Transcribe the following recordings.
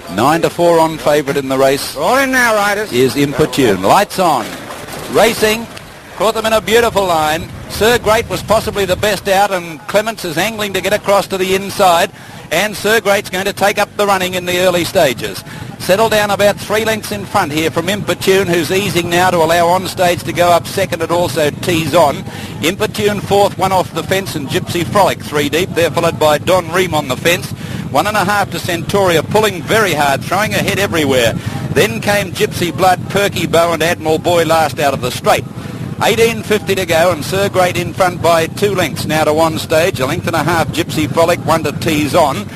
9-4 on favourite in the race. All in now, riders. Is Importune. Lights on. Racing. Caught them in a beautiful line. Sir Great was possibly the best out, and Clements is angling to get across to the inside, and Sir Great's going to take up the running in the early stages. Settle down about 3 lengths in front here from Importune, who's easing now to allow On Stage to go up second and also tease on. Importune fourth, one off the fence, and Gypsy Frolic 3 deep. They're followed by Don Ream on the fence. 1.5 to Centauria, pulling very hard, throwing ahead everywhere. Then came Gypsy Blood, Perky Bow and Admiral Boy last out of the straight. 18.50 to go, and Sir Great in front by 2 lengths now to One Stage. 1.5 lengths Gypsy Frolic, 1 to tease on.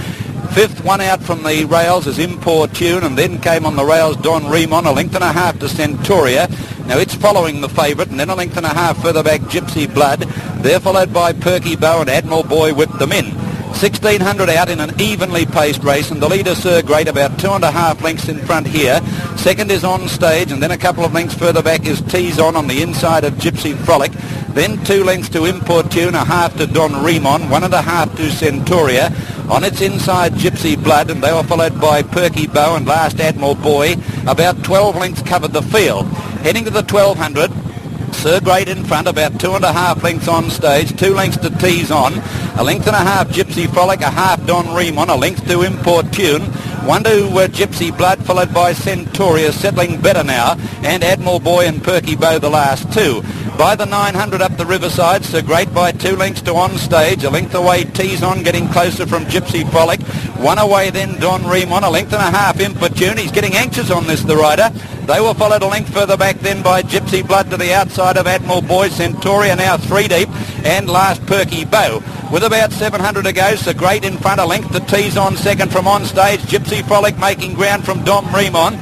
Fifth, one out from the rails is Importune, and then came on the rails Don Remon, 1.5 lengths to Centauria. Now it's following the favourite, and then 1.5 lengths further back Gypsy Blood. They're followed by Perky Bow, and Admiral Boy whipped them in. 1,600 out in an evenly paced race, and the leader Sir Great about 2.5 lengths in front here. Second is On Stage, and then a couple of lengths further back is Tease On the inside of Gypsy Frolic. Then 2 lengths to Importune, 1/2 to Don Remon, 1.5 to Centauria. On its inside Gypsy Blood, and they were followed by Perky Bow and last Admiral Boy. About 12 lengths covered the field. Heading to the 1,200. Sir Great in front, about 2.5 lengths On Stage, 2 lengths to Tease On, 1.5 lengths Gypsy Frolic, 1/2 Don Remon, 1 length to Importune, 1 to Gypsy Blood, followed by Centauria, settling better now, and Admiral Boy and Perky Bow the last 2. By the 900 up the riverside, Sir Great by 2 lengths to On Stage, 1 length away Tease On, getting closer from Gypsy Frolic, 1 away then Don Remon, 1.5 lengths Importune. He's getting anxious on this, the rider. They were followed 1 length further back then by Gypsy Blood to the outside of Admiral Boy. Centauria now 3 deep, and last Perky Bow. With about 700 to go, Sir Great in front, 1 length to Tease On second from On Stage. Gypsy Frolic making ground from Dom Remon.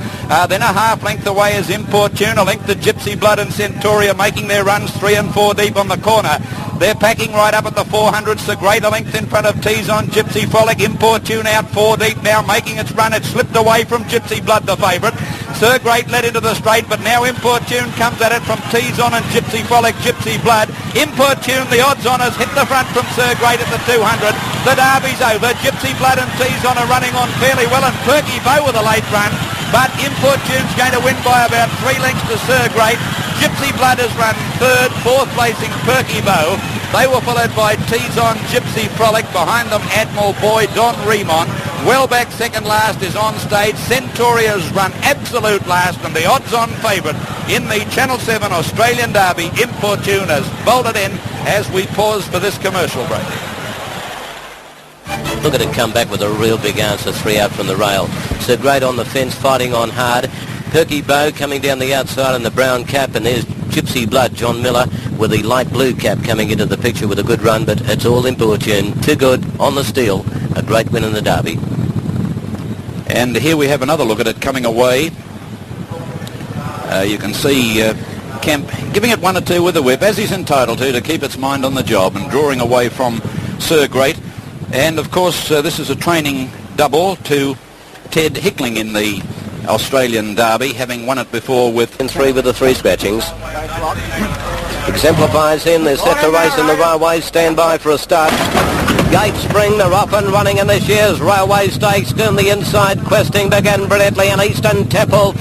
Then 1/2 length away is Importune, 1 length to Gypsy Blood and Centauria making their runs 3 and 4 deep on the corner. They're packing right up at the 400. Sir Great 1 length in front of Tease On. Gypsy Frolic, Importune out 4 deep now, making its run. It slipped away from Gypsy Blood, the favourite. Sir Great led into the straight, but now Importune comes at it from Tease On and Gypsy Frolic, Gypsy Blood. Importune, the odds-on-ers, hit the front from Sir Great at the 200. The derby's over. Gypsy Blood and Tease On are running on fairly well, and Perky Bow with a late run. But Importune's going to win by about 3 lengths to Sir Great. Gypsy Blood has run third, fourth placing Perky Bow. They were followed by Tease On, Gypsy Frolic. Behind them, Admiral Boy, Don Remon. Well back second last is On Stage. Centauria's run absolute last, and the odds-on favourite in the Channel 7 Australian Derby, Importune, has bolted in as we pause for this commercial break. Look at it come back with a real big answer, 3 out from the rail. Sir Great on the fence, fighting on hard. Perky Bow coming down the outside in the brown cap, and there's Gypsy Blood, John Miller, with the light blue cap coming into the picture with a good run, but it's all Importune. Too good on the steel. A great win in the Derby. And here we have another look at it coming away. You can see Kemp giving it 1 or 2 with the whip, as he's entitled to keep its mind on the job, and drawing away from Sir Great. And of course this is a training double to Ted Hickling in the Australian Derby, having won it before with 3 with the 3 scratchings. Exemplifies in, they're set to race in the railways, stand by for a start. Gate Spring, they're off and running in this year's Railway Stakes. Down the inside, questing began brilliantly, and Eastern Temple